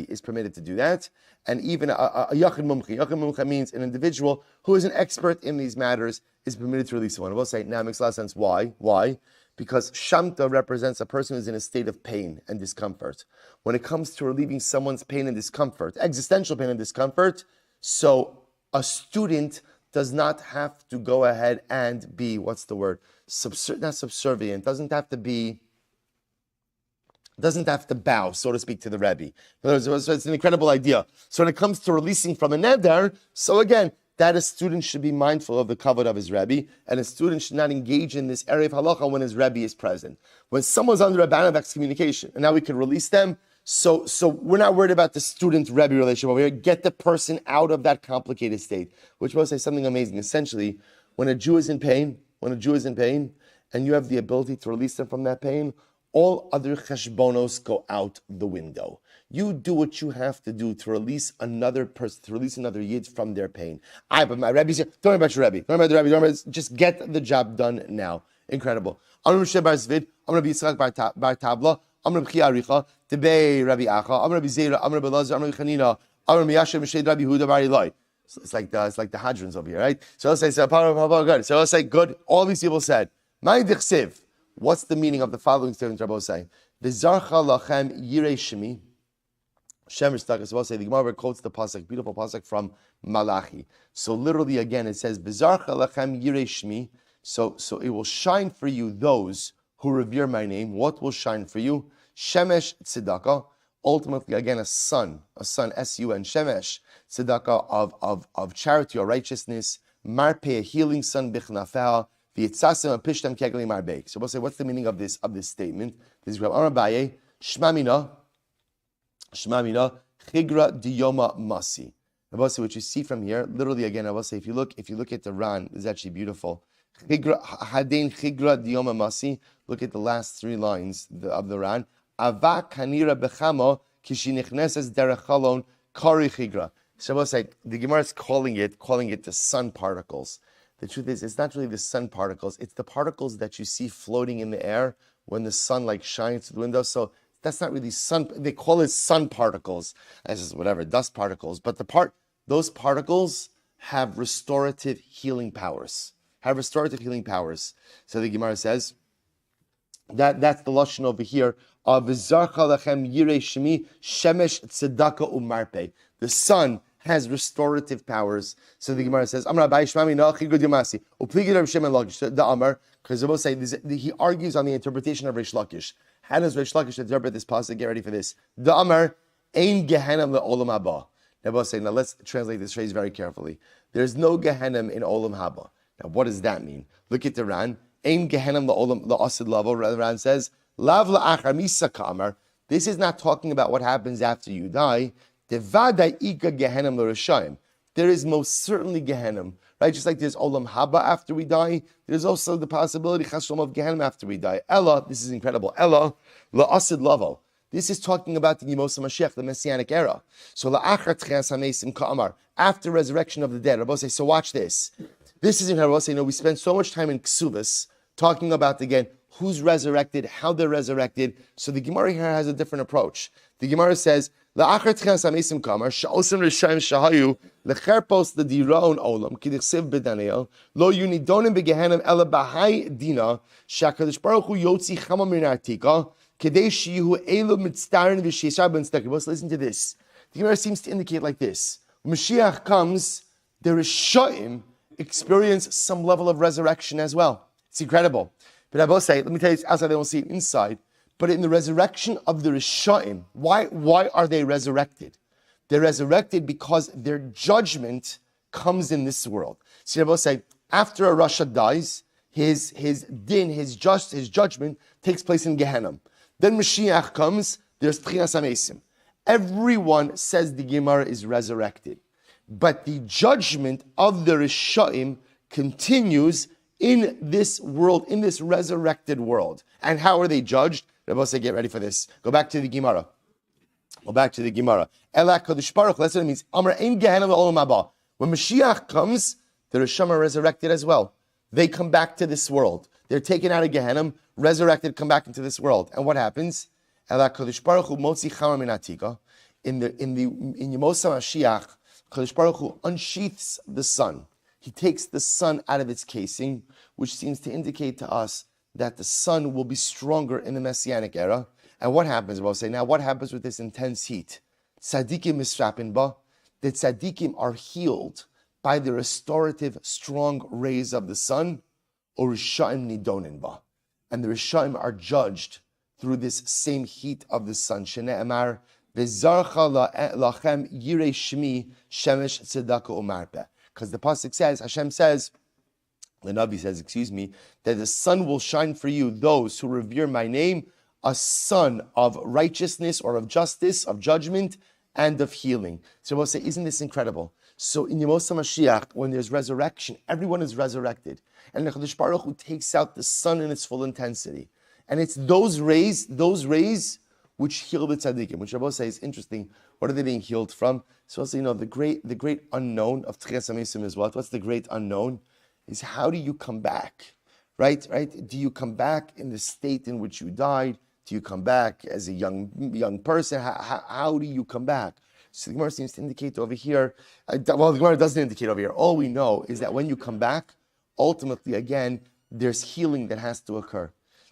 is permitted to do that. And even a yochid mumche means an individual who is an expert in these matters is permitted to release someone. Rabbi say, now it makes a lot of sense. Why? Because Shamta represents a person who is in a state of pain and discomfort. When it comes to relieving someone's pain and discomfort, existential pain and discomfort, so a student does not have to go ahead and be, not subservient, doesn't have to bow, so to speak, to the Rebbe. In other words, it's an incredible idea. So when it comes to releasing from a neder, so again, that a student should be mindful of the kavod of his Rebbe, and a student should not engage in this area of halacha when his Rebbe is present. When someone's under a ban of excommunication, and now we can release them, so we're not worried about the student-Rebbe relationship over here. Get the person out of that complicated state, which will say something amazing. Essentially, when a Jew is in pain, and you have the ability to release them from that pain, all other cheshbonos go out the window. You do what you have to do to release another person, to release another yid from their pain. But my Rebbe said, don't worry about your Rebbe. Don't worry about the Rebbe. Don't worry about, just get the job done now. Incredible. I'm going to be Yitzchak bar Tabla. I'm going to be Aricha. Tebei Rabbi Acha. I'm going to be Zera. I'm going to be Lazar. I'm going to be Chanina. I'm going to be Yashem Mished Rabbi Huda bar Eloi. It's like the Hadrons over here, right? So let's say, good. So let's say, good. All these people said, Mai Dichsiv. What's the meaning of the following statement Rabbi saying? V'zarcha lachem yirei shemi. Shemesh Takas will say the Gemara quotes the pasuk, beautiful pasuk from Malachi. So literally again it says V'zarcha lachem yirei shmi. So it will shine for you those who revere my name. What will shine for you? Shemesh tzedakah. Ultimately again a sun, S-U-N, Shemesh tzedakah of charity or righteousness. Marpe, a healing sun, bichnafeh. V'yitzasem apishtem kegli marbeik. So we'll say what's the meaning of this statement? This is Rabbi Abaye Shmamina chigra diyoma masi. I will say what you see from here. Literally, again, I will say if you look at the Ran, this is actually beautiful. Hadein chigra diyoma masi. Look at the last three lines of the Ran. Ava kanira bechamo kishinichneses derechalon kari chigra. So I will say the Gemara is calling it the sun particles. The truth is, it's not really the sun particles. It's the particles that you see floating in the air when the sun shines through the window. So that's not really sun. They call it sun particles. This is whatever, dust particles. But those particles have restorative healing powers. So the Gemara says that's the lashon over here of V'zarcha lachem yirei shemi shemesh tzedakah umarpe. The sun has restorative powers. So the Gemara says, Amar Abai Shmami no chigud yomasi. Upligid Rav Shimon Lakish. The Amar, because they both say he argues on the interpretation of Reish Lakish. How does Reish Lakish interpret this pasuk? Get ready for this. The Amar ein gehenim le'olam haba. They both say, now let's translate this phrase very carefully. There's no gehenim in olam haba. Now what does that mean? Look at the Ran. Ein gehenim le'olam la'asid lavo. The Ran says, lav la'achar misa ka'amar. This is not talking about what happens after you die. There is most certainly Gehenim, right? Just like there's Olam Haba after we die, there's also the possibility Chas of Gehenim after we die. Ella, this is incredible. Ella, la'asid lavo. This is talking about the Yemos HaMashiach, the Messianic era. So la'achar tchias hamesim ka'amar, after resurrection of the dead. Rabbi say, so watch this. This is incredible. Rabbi say, we spend so much time in Ksuvas talking about again who's resurrected, how they're resurrected. So the Gemara here has a different approach. The Gemara says, La'achar tchias hamesim kamar sha'osim rishayim shahayu lecherpos l'diraon olam kidichsiv b'daneel lo yunidonim b'gehenim ela b'hai dina sha'kadosh baruch hu yotzi chama min artika kedei shiyu elu mitzdarin v'shishar b'ntzedakah. Listen to this. The Gemara seems to indicate like this. When Mashiach comes, the Rishayim experience some level of resurrection as well. It's incredible. But I will say, let me tell you, outside they won't see it inside. But in the resurrection of the Rishayim, why are they resurrected? They're resurrected because their judgment comes in this world. So I will say, after a Rasha dies, his judgment takes place in Gehenna. Then Mashiach comes, there's Tchias HaMesim. Everyone says the Gemara is resurrected. But the judgment of the Rishayim continues in this world, in this resurrected world. And how are they judged? Rabbi say, get ready for this. Go back to the Gemara. Ela Kadosh Baruch, that's what it means. Amar ein Gehenna le'olam haba. When Mashiach comes, the Rishayim are resurrected as well. They come back to this world. They're taken out of Gehenna, resurrected, come back into this world. And what happens? Ela Kadosh Baruch hu motzi chama min atika. In Yemos HaMashiach, Kadosh Baruch hu unsheaths the sun. He takes the sun out of its casing, which seems to indicate to us that the sun will be stronger in the Messianic era. And what happens? We'll say, now what happens with this intense heat? Tzadikim misrapin ba. The tzadikim are healed by the restorative, strong rays of the sun, or Rishayim nidonin ba. And the Rishayim are judged through this same heat of the sun. Shene'emar, v'zarcha lachem yirei shmi shemesh tzedakah umarpeh. Because the pasuk says, Hashem says, the Navi says, that the sun will shine for you, those who revere my name, a sun of righteousness or of justice, of judgment, and of healing. So we'll say, isn't this incredible? So in Yemos HaMashiach, when there's resurrection, everyone is resurrected. And the Kadosh Baruch Hu takes out the sun in its full intensity. And it's those rays which heal the tzaddikim, which Rabbi say is interesting. What are they being healed from? So also, the great unknown of Tchias HaMesim is what? What's the great unknown? Is how do you come back? Right? Do you come back in the state in which you died? Do you come back as a young person? How do you come back? So the Gemara seems to indicate over here, the Gemara doesn't indicate over here. All we know is that when you come back, ultimately, again, there's healing that has to occur.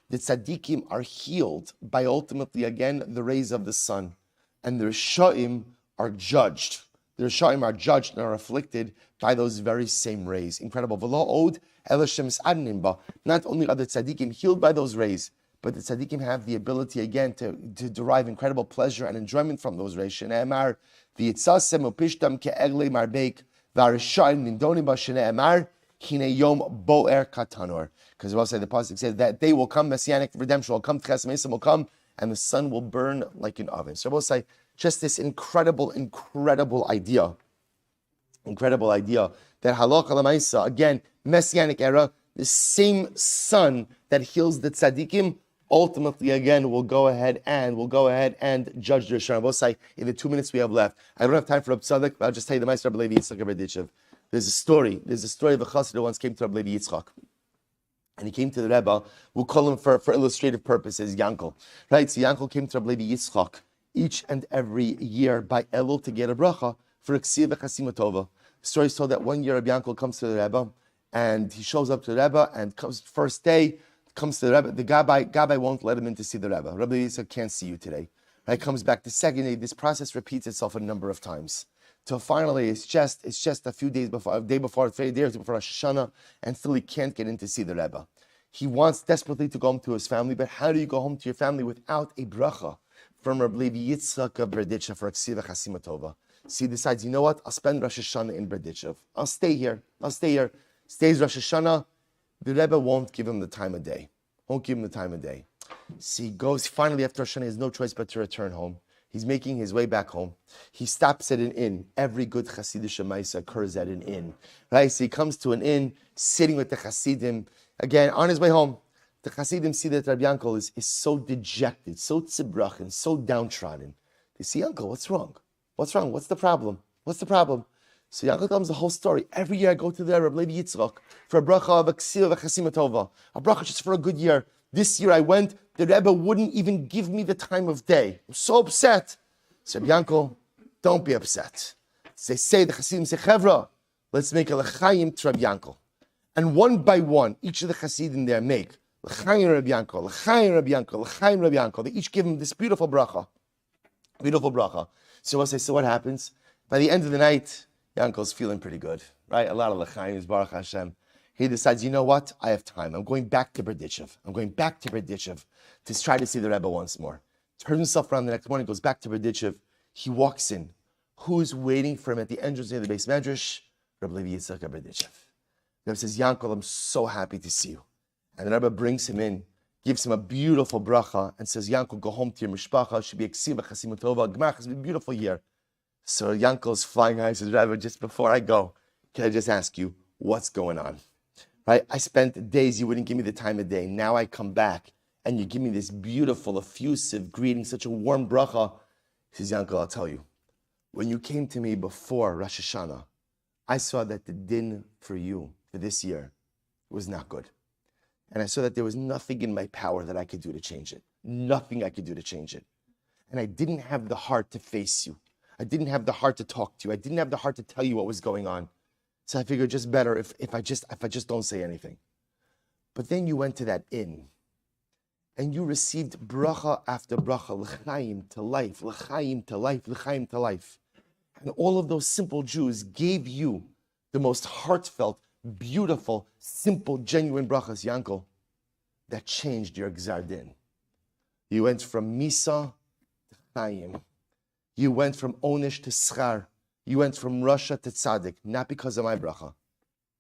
The tzaddikim are healed by ultimately, again, the rays of the sun. And the Rishaim are judged. The Rishaim are judged and are afflicted by those very same rays. Incredible. Not only are the tzaddikim healed by those rays, but the tzaddikim have the ability again to derive incredible pleasure and enjoyment from those rays. Shene'emar v'yitzasem upishtam ke'egle marbeik v'arishayim nindonim ba shene'emar hine yom bo'er katanor. Because the pasuk says that they will come, messianic redemption will come, Tchias HaMesim will come, and the sun will burn like an oven. So we'll say just this incredible idea that halakha l'maisa, again, messianic era, the same sun that heals the tzaddikim, ultimately again will go ahead and judge the Rishon. We'll say in the 2 minutes we have left, I don't have time for Reb Tzadok, but I'll just tell you the Meister Rabbi Levi Yitzchak Berditchev. There's a story of a chassid who once came to Rabbi Levi Yitzchak. And he came to the Rebbe, we'll call him for illustrative purposes, Yankel. Right? So Yankel came to Rabbi Levi Yitzchak each and every year by Elul to get a bracha for a ksiv v'chasima tova. The story is told that one year Rabbi Yankel comes to the Rebbe, and he shows up to the Rebbe, and comes first day, comes to the Rebbe. The Gabbai won't let him in to see the Rebbe. Rabbi Yitzchak can't see you today. Right? Comes back the second day. This process repeats itself a number of times. Till finally, it's just a few days before, a day before, 3 days before Rosh Hashanah, and still he can't get in to see the Rebbe. He wants desperately to go home to his family, but how do you go home to your family without a bracha from Rabbi Levi Yitzchak of Berditchev for a ksiv v'chasima tova? So he decides, you know what? I'll spend Rosh Hashanah in Berditchev. I'll stay here. Stays Rosh Hashanah. The Rebbe won't give him the time of day. So he goes, finally after Rosh Hashanah, he has no choice but to return home. He's making his way back home. He stops at an inn. Every good Chassidish Maisa occurs at an inn. Right? So he comes to an inn, sitting with the Chassidim. Again, on his way home, the Chassidim see that Rabbi Yankel is so dejected, so tzibrachin, so downtrodden. They say, Uncle, what's wrong? What's the problem? So Yankel tells them the whole story. Every year I go to the Rabbi Levi Yitzchak for a bracha of a ksiv v'chasima tova, a bracha just for a good year. This year I went, the Rebbe wouldn't even give me the time of day. I'm so upset. So Rabbi Yankel, don't be upset. They say, the Chassidim say, Chevra, let's make a l'chaim to Rabbi Yankel. And one by one, each of the Chassidim there make l'chaim Rabbi Yankel, l'chaim Rabbi Yankel, l'chaim Rabbi Yankel. They each give him this beautiful bracha. So what happens? By the end of the night, Yankel's feeling pretty good, right? A lot of l'chaims, Baruch Hashem. He decides, you know what? I have time. I'm going back to Berditchev. To try to see the Rebbe once more. Turns himself around the next morning, goes back to Berditchev. He walks in. Who's waiting for him at the entrance of the base medrash? Rabbi Levi Yitzchak Berditchev. The Rebbe says, Yankel, I'm so happy to see you. And the Rebbe brings him in, gives him a beautiful bracha, and says, Yankel, go home to your mishpacha. It should be a ksiv v'chasima tova. Gmach has been a beautiful year. So Yankel's flying high. He says, Rebbe, just before I go, can I just ask you, what's going on? Right? I spent days, you wouldn't give me the time of day. Now I come back, and you give me this beautiful, effusive greeting, such a warm bracha. He says, Yankel, I'll tell you. When you came to me before Rosh Hashanah, I saw that the din for you, for this year, was not good. And I saw that there was nothing in my power that I could do to change it. Nothing I could do to change it. And I didn't have the heart to face you. I didn't have the heart to talk to you. I didn't have the heart to tell you what was going on. So I figured just better if I just don't say anything. But then you went to that inn, and you received bracha after bracha, l'chaim to life, l'chaim to life, l'chaim to life. And all of those simple Jews gave you the most heartfelt, beautiful, simple, genuine brachas, Yankel, that changed your gzar din. You went from Misa to Chaim. You went from Onish to Schar. You went from Russia to Tzaddik, not because of my bracha,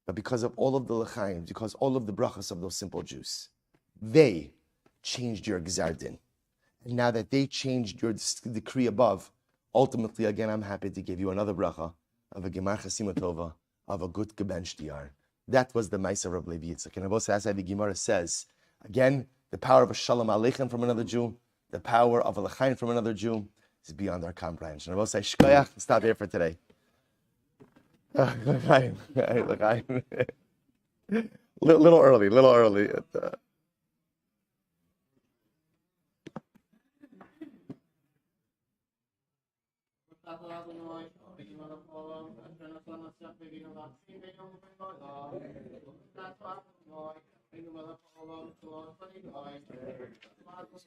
but because of all of the l'chaim, because all of the brachas of those simple Jews. They changed your gzar din. And now that they changed your decree above, ultimately, again, I'm happy to give you another bracha of a gemar chasima tova, of a good gebench diyar. That was the Ma'aser of Levi Yitzchak. And Abba, as the Gemara says, again, the power of a shalom aleichem from another Jew, the power of a l'chaim from another Jew is beyond our comprehension. I will say, shkoyach, stop here for today. L'chaim, l'chaim. Little early.